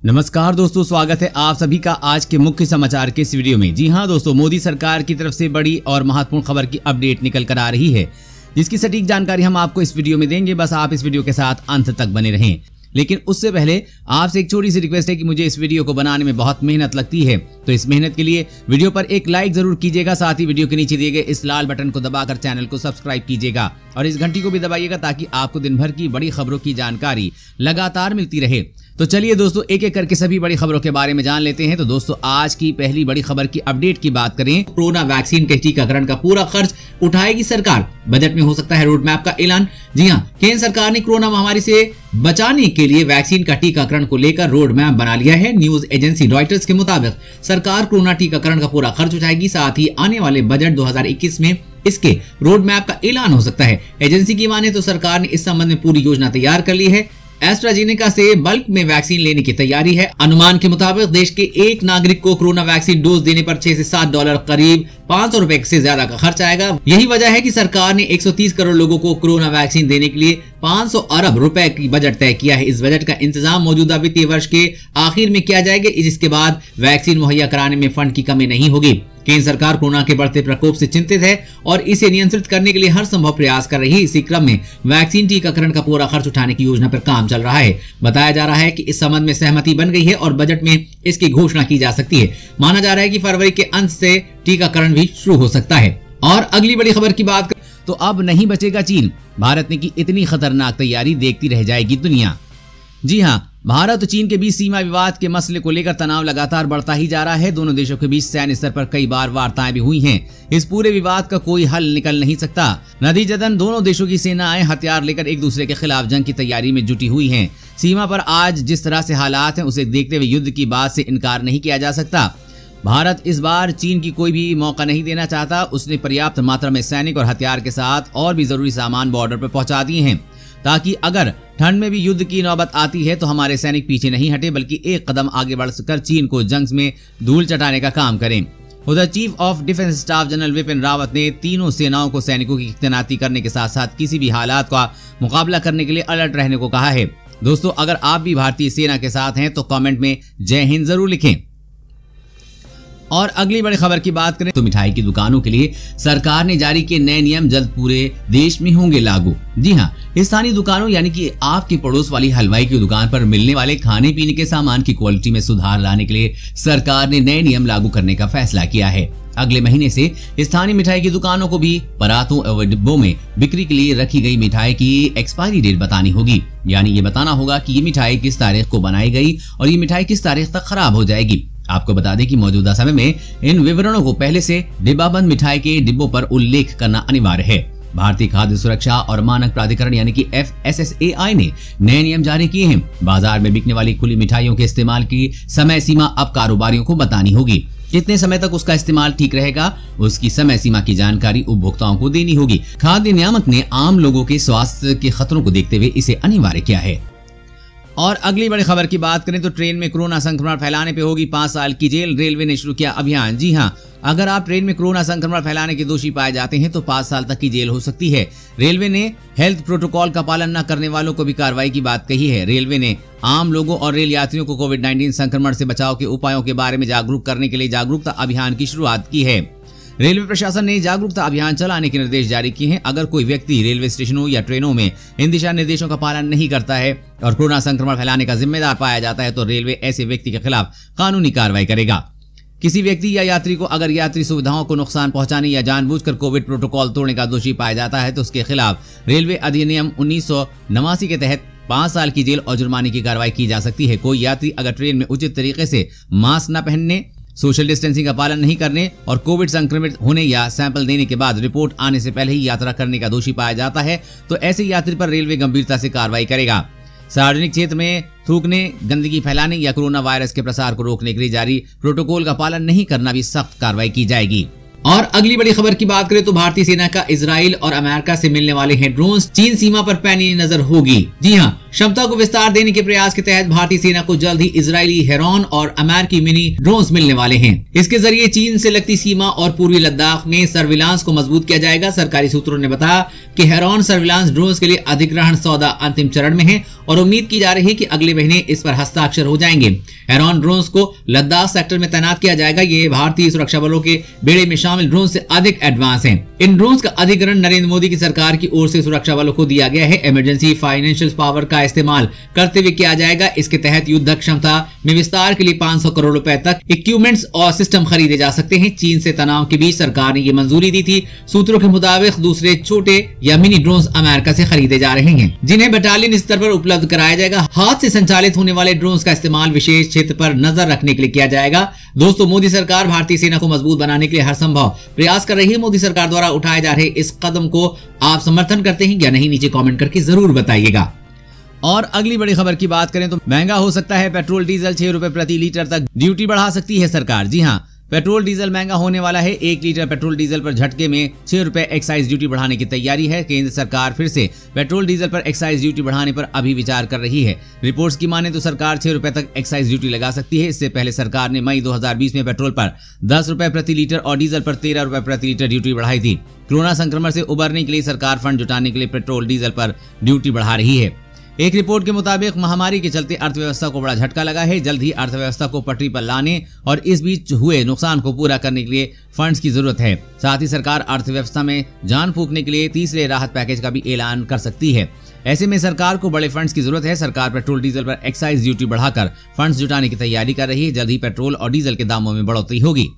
नमस्कार दोस्तों, स्वागत है आप सभी का आज के मुख्य समाचार के इस वीडियो में। जी हां दोस्तों, मोदी सरकार की तरफ से बड़ी और महत्वपूर्ण खबर की अपडेट निकल कर आ रही है, जिसकी सटीक जानकारी हम आपको इस वीडियो में देंगे। बस आप इस वीडियो के साथ अंत तक बने रहें। लेकिन उससे पहले आपसे एक छोटी सी रिक्वेस्ट है कि मुझे इस वीडियो को बनाने में बहुत मेहनत लगती है, तो इस मेहनत के लिए वीडियो पर एक लाइक जरूर कीजिएगा। साथ ही वीडियो के नीचे दिए गए इस लाल बटन को दबाकर चैनल को सब्सक्राइब कीजिएगा और इस घंटी को भी दबाइएगा ताकि आपको दिन भर की बड़ी खबरों की जानकारी लगातार मिलती रहे। तो चलिए दोस्तों, एक एक करके सभी बड़ी खबरों के बारे में जान लेते हैं। तो दोस्तों, आज की पहली बड़ी खबर की अपडेट की बात करें, कोरोना वैक्सीन के टीकाकरण का पूरा खर्च उठाएगी सरकार। बजट में हो सकता है रोड मैप का ऐलान। जी हां, केंद्र सरकार ने कोरोना महामारी से बचाने के लिए वैक्सीन का टीकाकरण को लेकर रोड मैप बना लिया है। न्यूज एजेंसी रॉयटर्स के मुताबिक सरकार कोरोना टीकाकरण का पूरा खर्च उठाएगी। साथ ही आने वाले बजट 2021 में इसके रोड मैप का ऐलान हो सकता है। एजेंसी की माने तो सरकार ने इस संबंध में पूरी योजना तैयार कर ली है। एस्ट्राजेनेका से बल्क में वैक्सीन लेने की तैयारी है। अनुमान के मुताबिक देश के एक नागरिक को कोरोना वैक्सीन डोज देने पर 6 से 7 डॉलर करीब 500 रुपए से ज्यादा का खर्च आएगा। यही वजह है कि सरकार ने 130 करोड़ लोगों को कोरोना वैक्सीन देने के लिए 500 अरब रुपए की बजट तय किया है। इस बजट का इंतजाम मौजूदा वित्तीय वर्ष के आखिर में किया जाएगा। जिसके बाद वैक्सीन मुहैया कराने में फंड की कमी नहीं होगी। केंद्र सरकार कोरोना के बढ़ते प्रकोप से चिंतित है और इसे नियंत्रित करने के लिए हर संभव प्रयास कर रही है। इसी क्रम में वैक्सीन टीकाकरण का पूरा खर्च उठाने की योजना पर काम चल रहा है। बताया जा रहा है कि इस संबंध में सहमति बन गई है और बजट में इसकी घोषणा की जा सकती है। माना जा रहा है कि फरवरी के अंत से टीकाकरण भी शुरू हो सकता है। और अगली बड़ी खबर की बात करें तो अब नहीं बचेगा चीन। भारत ने की इतनी खतरनाक तैयारी, देखती रह जाएगी दुनिया। जी हां, भारत और चीन के बीच सीमा विवाद के मसले को लेकर तनाव लगातार बढ़ता ही जा रहा है। दोनों देशों के बीच सैन्य स्तर पर कई बार वार्ताएं भी हुई हैं। इस पूरे विवाद का कोई हल निकल नहीं सकता। नतीजतन दोनों देशों की सेनाएं हथियार लेकर एक दूसरे के खिलाफ जंग की तैयारी में जुटी हुई हैं। सीमा पर आज जिस तरह से हालात हैं, उसे देखते हुए युद्ध की बात से इनकार नहीं किया जा सकता। भारत इस बार चीन की कोई भी मौका नहीं देना चाहता। उसने पर्याप्त मात्रा में सैनिक और हथियार के साथ और भी जरूरी सामान बॉर्डर पर पहुंचा दिए हैं, ताकि अगर ठंड में भी युद्ध की नौबत आती है तो हमारे सैनिक पीछे नहीं हटे, बल्कि एक कदम आगे बढ़कर चीन को जंग में धूल चटाने का काम करें। उधर chief of defence staff general Vipin Rawat ने तीनों सेनाओं को सैनिकों की तैनाती करने के साथ साथ किसी भी हालात का मुकाबला करने के लिए अलर्ट रहने को कहा है। दोस्तों, अगर आप भी भारतीय सेना के साथ हैं तो कमेंट में जय हिंद जरूर लिखें। और अगली बड़ी खबर की बात करें तो मिठाई की दुकानों के लिए सरकार ने जारी किए नए नियम जल्द पूरे देश में होंगे लागू। जी हां, स्थानीय दुकानों यानी कि आपके पड़ोस वाली हलवाई की दुकान पर मिलने वाले खाने पीने के सामान की क्वालिटी में सुधार लाने के लिए सरकार ने नए नियम लागू करने का फैसला किया है। अगले महीने से स्थानीय मिठाई की दुकानों को भी परातों और डिब्बों में बिक्री के लिए रखी गई मिठाई की एक्सपायरी डेट बतानी होगी। यानी ये बताना होगा कि ये मिठाई किस तारीख को बनाई गई और ये मिठाई किस तारीख तक खराब हो जाएगी। आपको बता दें कि मौजूदा समय में इन विवरणों को पहले से डिब्बाबंद मिठाई के डिब्बों पर उल्लेख करना अनिवार्य है। भारतीय खाद्य सुरक्षा और मानक प्राधिकरण यानी कि FSSAI ने नए नियम जारी किए हैं। बाजार में बिकने वाली खुली मिठाइयों के इस्तेमाल की समय सीमा अब कारोबारियों को बतानी होगी। कितने समय तक उसका इस्तेमाल ठीक रहेगा, उसकी समय सीमा की जानकारी उपभोक्ताओं को देनी होगी। खाद्य नियामक ने आम लोगों के स्वास्थ्य के खतरों को देखते हुए इसे अनिवार्य किया है। और अगली बड़ी खबर की बात करें तो ट्रेन में कोरोना संक्रमण फैलाने पे होगी 5 साल की जेल। रेलवे ने शुरू किया अभियान। जी हां, अगर आप ट्रेन में कोरोना संक्रमण फैलाने के दोषी पाए जाते हैं तो 5 साल तक की जेल हो सकती है। रेलवे ने हेल्थ प्रोटोकॉल का पालन न करने वालों को भी कार्रवाई की बात कही है। रेलवे ने आम लोगों और रेल यात्रियों को कोविड-19 संक्रमण से बचाव के उपायों के बारे में जागरूक करने के लिए जागरूकता अभियान की शुरुआत की है। रेलवे प्रशासन ने जागरूकता अभियान चलाने के निर्देश जारी किए हैं। अगर कोई व्यक्ति रेलवे स्टेशनों या ट्रेनों में इन दिशा निर्देशों का पालन नहीं करता है और कोरोना संक्रमण फैलाने का जिम्मेदार पाया जाता है तो रेलवे ऐसे व्यक्ति के खिलाफ कानूनी कार्रवाई करेगा। किसी व्यक्ति या यात्री को अगर यात्री सुविधाओं को नुकसान पहुंचाने या जानबूझकर कोविड प्रोटोकॉल तोड़ने का दोषी पाया जाता है तो उसके खिलाफ रेलवे अधिनियम 1989 के तहत 5 साल की जेल और जुर्माने की कार्रवाई की जा सकती है। कोई यात्री अगर ट्रेन में उचित तरीके से मास्क न पहनने, सोशल डिस्टेंसिंग का पालन नहीं करने और कोविड संक्रमित होने या सैंपल देने के बाद रिपोर्ट आने से पहले ही यात्रा करने का दोषी पाया जाता है तो ऐसे यात्री पर रेलवे गंभीरता से कार्रवाई करेगा। सार्वजनिक क्षेत्र में थूकने, गंदगी फैलाने या कोरोना वायरस के प्रसार को रोकने के लिए जारी प्रोटोकॉल का पालन नहीं करना भी सख्त कार्रवाई की जाएगी। और अगली बड़ी खबर की बात करें तो भारतीय सेना का इजराइल और अमेरिका से मिलने वाले हैं ड्रोन्स, चीन सीमा पर पैनी नजर होगी। जी हां, क्षमता को विस्तार देने के प्रयास के तहत भारतीय सेना को जल्द ही इजरायली हेरॉन और अमेरिकी मिनी ड्रोन्स मिलने वाले हैं। इसके जरिए चीन से लगती सीमा और पूर्वी लद्दाख में सर्विलांस को मजबूत किया जाएगा। सरकारी सूत्रों ने बताया कि हेरॉन सर्विलांस ड्रोन्स के लिए अधिग्रहण सौदा अंतिम चरण में है और उम्मीद की जा रही है कि अगले महीने इस पर हस्ताक्षर हो जाएंगे। हेरॉन ड्रोन्स को लद्दाख सेक्टर में तैनात किया जाएगा। ये भारतीय सुरक्षा बलों के बेड़े में शामिल ड्रोन से अधिक एडवांस हैं। इन ड्रोन्स का अधिग्रहण नरेंद्र मोदी की सरकार की ओर से सुरक्षा बलों को दिया गया है। इमरजेंसी फाइनेंशियल पावर का इस्तेमाल करते हुए किया जाएगा। इसके तहत युद्ध क्षमता में विस्तार के लिए 500 करोड़ रुपए तक इक्विपमेंट्स और सिस्टम खरीदे जा सकते हैं। चीन से तनाव के बीच सरकार ने ये मंजूरी दी थी। सूत्रों के मुताबिक दूसरे छोटे या मिनी ड्रोन्स अमेरिका से खरीदे जा रहे हैं, जिन्हें बटालियन स्तर पर उपलब्ध कराया जाएगा। हाथ से संचालित होने वाले ड्रोन्स का इस्तेमाल विशेष क्षेत्र पर नजर रखने के लिए किया जाएगा। दोस्तों, मोदी सरकार भारतीय सेना को मजबूत बनाने के लिए हर संभव प्रयास कर रही है। मोदी सरकार द्वारा उठाए जा रहे इस कदम को आप समर्थन करते हैं या नहीं, नीचे कमेंट करके जरूर बताइएगा। और अगली बड़ी खबर की बात करें तो महंगा हो सकता है पेट्रोल डीजल, 6 रुपए प्रति लीटर तक ड्यूटी बढ़ा सकती है सरकार। जी हां, पेट्रोल डीजल महंगा होने वाला है। 1 लीटर पेट्रोल डीजल पर झटके में 6 रुपए एक्साइज ड्यूटी बढ़ाने की तैयारी है। केंद्र सरकार फिर से पेट्रोल डीजल पर एक्साइज ड्यूटी बढ़ाने पर अभी विचार कर रही है। रिपोर्ट्स की माने तो सरकार 6 रुपए तक एक्साइज ड्यूटी लगा सकती है। इससे पहले सरकार ने मई 2020 में पेट्रोल पर 10 रुपए प्रति लीटर और डीजल पर 13 रुपए प्रति लीटर ड्यूटी बढ़ाई थी। कोरोना संक्रमण से उबरने के लिए सरकार फंड जुटाने के लिए पेट्रोल डीजल पर ड्यूटी बढ़ा रही है। एक रिपोर्ट के मुताबिक महामारी के चलते अर्थव्यवस्था को बड़ा झटका लगा है। जल्द ही अर्थव्यवस्था को पटरी पर लाने और इस बीच हुए नुकसान को पूरा करने के लिए फंड्स की जरूरत है। साथ ही सरकार अर्थव्यवस्था में जान फूंकने के लिए तीसरे राहत पैकेज का भी ऐलान कर सकती है। ऐसे में सरकार को बड़े फंड्स की जरूरत है। सरकार पेट्रोल डीजल पर एक्साइज ड्यूटी बढ़ाकर फंड्स जुटाने की तैयारी कर रही है। जल्द ही पेट्रोल और डीजल के दामों में बढ़ोतरी होगी।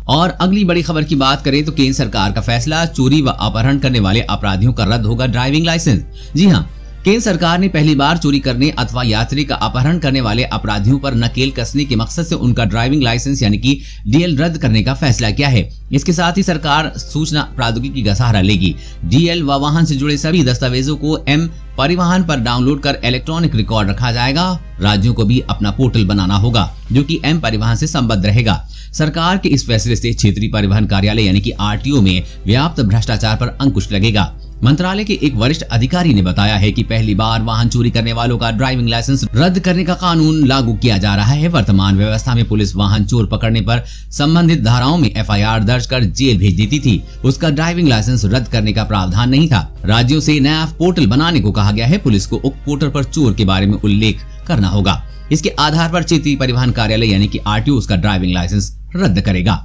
और अगली बड़ी खबर की बात करें तो केंद्र सरकार का फैसला, चोरी व अपहरण करने वाले अपराधियों का रद्द होगा ड्राइविंग लाइसेंस। जी हाँ, केंद्र सरकार ने पहली बार चोरी करने अथवा यात्री का अपहरण करने वाले अपराधियों पर नकेल कसने के मकसद से उनका ड्राइविंग लाइसेंस यानी कि डीएल रद्द करने का फैसला किया है। इसके साथ ही सरकार सूचना प्रौद्योगिकी का सहारा लेगी। डीएल व वाहन से जुड़े सभी दस्तावेजों को एम परिवहन पर डाउनलोड कर इलेक्ट्रॉनिक रिकॉर्ड रखा जाएगा। राज्यों को भी अपना पोर्टल बनाना होगा जो कि एम परिवहन से संबद्ध रहेगा। सरकार के इस फैसले से क्षेत्रीय परिवहन कार्यालय यानी कि आरटीओ में व्याप्त भ्रष्टाचार पर अंकुश लगेगा। मंत्रालय के एक वरिष्ठ अधिकारी ने बताया है कि पहली बार वाहन चोरी करने वालों का ड्राइविंग लाइसेंस रद्द करने का कानून लागू किया जा रहा है। वर्तमान व्यवस्था में पुलिस वाहन चोर पकड़ने पर संबंधित धाराओं में एफआईआर दर्ज कर जेल भेज देती थी। उसका ड्राइविंग लाइसेंस रद्द करने का प्रावधान नहीं था। राज्यों से नया पोर्टल बनाने को कहा गया है। पुलिस को उक्त पोर्टल पर चोर के बारे में उल्लेख करना होगा। इसके आधार पर क्षेत्रीय परिवहन कार्यालय यानी कि आरटीओ उसका ड्राइविंग लाइसेंस रद्द करेगा।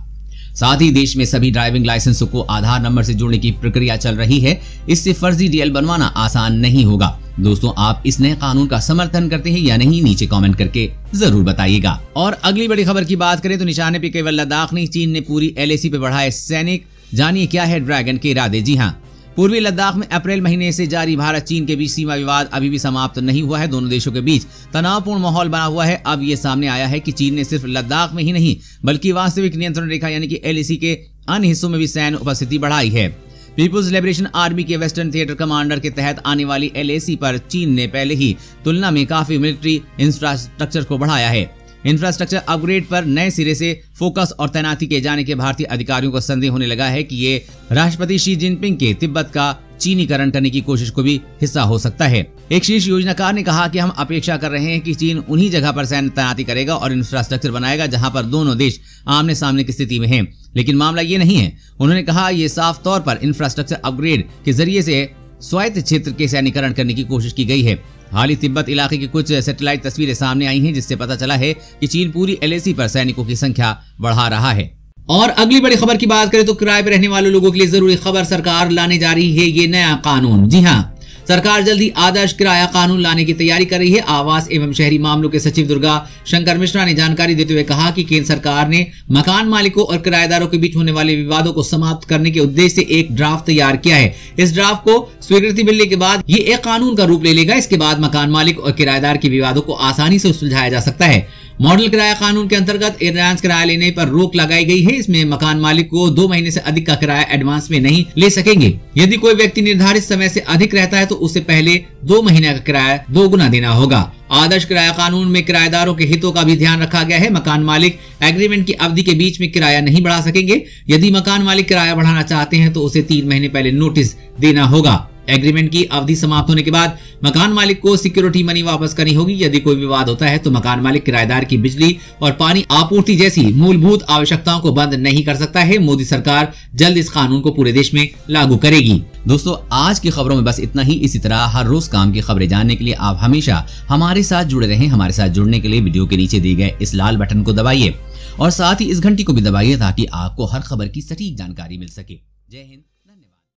साथ ही देश में सभी ड्राइविंग लाइसेंसों को आधार नंबर से जोड़ने की प्रक्रिया चल रही है। इससे फर्जी डीएल बनवाना आसान नहीं होगा। दोस्तों, आप इस नए कानून का समर्थन करते हैं या नहीं, नीचे कमेंट करके जरूर बताइएगा। और अगली बड़ी खबर की बात करें तो निशाने पे केवल लद्दाख नहीं, चीन ने पूरी एलएसी पे बढ़ाए सैनिक। जानिए क्या है ड्रैगन के इरादे। जी हाँ, पूर्वी लद्दाख में अप्रैल महीने से जारी भारत चीन के बीच सीमा विवाद अभी भी समाप्त नहीं हुआ है। दोनों देशों के बीच तनावपूर्ण माहौल बना हुआ है। अब ये सामने आया है कि चीन ने सिर्फ लद्दाख में ही नहीं बल्कि वास्तविक नियंत्रण रेखा यानी कि एलएसी के अन्य हिस्सों में भी सैन्य उपस्थिति बढ़ाई है। पीपुल्स लिबरेशन आर्मी के वेस्टर्न थिएटर कमांडर के तहत आने वाली एलएसी पर चीन ने पहले ही तुलना में काफी मिलिट्री इंफ्रास्ट्रक्चर को बढ़ाया है। इंफ्रास्ट्रक्चर अपग्रेड पर नए सिरे से फोकस और तैनाती किए जाने के भारतीय अधिकारियों को संदेह होने लगा है कि ये राष्ट्रपति शी जिनपिंग के तिब्बत का चीनीकरण करने की कोशिश को भी हिस्सा हो सकता है। एक शीर्ष योजनाकार ने कहा कि हम अपेक्षा कर रहे हैं कि चीन उन्हीं जगह पर सैन्य तैनाती करेगा और इंफ्रास्ट्रक्चर बनाएगा जहां पर दोनों देश आमने सामने की स्थिति में हैं। लेकिन मामला ये नहीं है। उन्होंने कहा ये साफ तौर पर इंफ्रास्ट्रक्चर अपग्रेड के जरिए से स्वायत्त क्षेत्र के सैन्यकरण करने की कोशिश की गई है। हाल ही तिब्बत इलाके की कुछ सैटेलाइट तस्वीरें सामने आई हैं जिससे पता चला है कि चीन पूरी एलएसी पर सैनिकों की संख्या बढ़ा रहा है। और अगली बड़ी खबर की बात करें तो किराए पर रहने वाले लोगों के लिए जरूरी खबर, सरकार लाने जा रही है ये नया कानून। जी हाँ, सरकार जल्द ही आदर्श किराया कानून लाने की तैयारी कर रही है। आवास एवं शहरी मामलों के सचिव दुर्गा शंकर मिश्रा ने जानकारी देते हुए कहा कि केंद्र सरकार ने मकान मालिकों और किराएदारों के बीच होने वाले विवादों को समाप्त करने के उद्देश्य से एक ड्राफ्ट तैयार किया है। इस ड्राफ्ट को स्वीकृति मिलने के बाद ये एक कानून का रूप ले लेगा। इसके बाद मकान मालिक और किराएदार के विवादों को आसानी से सुलझाया जा सकता है। मॉडल किराया कानून के अंतर्गत एडवांस किराया लेने पर रोक लगाई गई है। इसमें मकान मालिक को 2 महीने से अधिक का किराया एडवांस में नहीं ले सकेंगे। यदि कोई व्यक्ति निर्धारित समय से अधिक रहता है तो उससे पहले 2 महीने का किराया 2 गुना देना होगा। आदर्श किराया कानून में किराएदारों के हितों का भी ध्यान रखा गया है। मकान मालिक एग्रीमेंट की अवधि के बीच में किराया नहीं बढ़ा सकेंगे। यदि मकान मालिक किराया बढ़ाना चाहते हैं तो उसे 3 महीने पहले नोटिस देना होगा। एग्रीमेंट की अवधि समाप्त होने के बाद मकान मालिक को सिक्योरिटी मनी वापस करनी होगी। यदि कोई विवाद होता है तो मकान मालिक किराएदार की बिजली और पानी आपूर्ति जैसी मूलभूत आवश्यकताओं को बंद नहीं कर सकता है। मोदी सरकार जल्द इस कानून को पूरे देश में लागू करेगी। दोस्तों, आज की खबरों में बस इतना ही। इसी तरह हर रोज काम की खबरें जानने के लिए आप हमेशा हमारे साथ जुड़े रहें। हमारे साथ जुड़ने के लिए वीडियो के नीचे दिए गए इस लाल बटन को दबाइए और साथ ही इस घंटी को भी दबाइए ताकि आपको हर खबर की सटीक जानकारी मिल सके। जय हिंद।